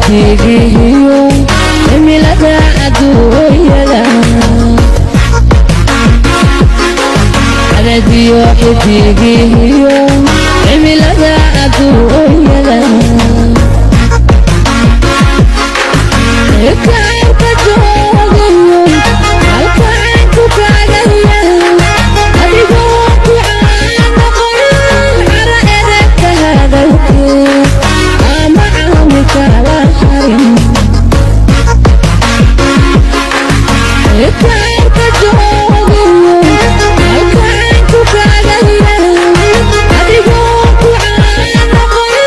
xidigiyo cimilada adduunyada عدديو xidigiyo cimilada adduunyada kaarka joogayo halkaan ku kaagaya adigoo ku caanaqoy cara edegka hadalkee ama caami kala harin kaarka joogayo halkaan ku kaagaya adigoo ku caanaqoy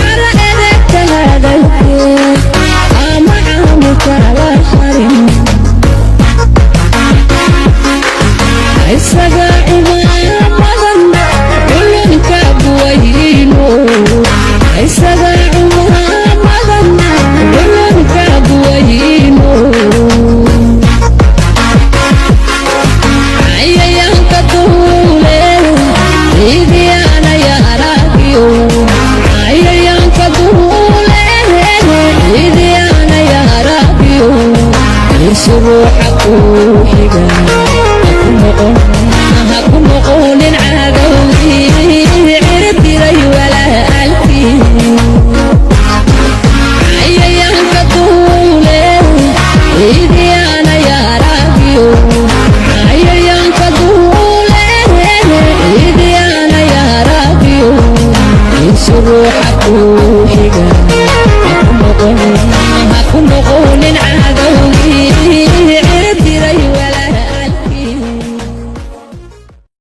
cara edegka hadalkee ama caami kala harin isaga cimaamadan culunka buwayno isaga cimaamadan culunka buwayno cayayaanka duule ciidiyaana yaaragiyo cayayaanka duule ciidiyaana yaaragiyo irsi ruuxa ku xiga aku noqon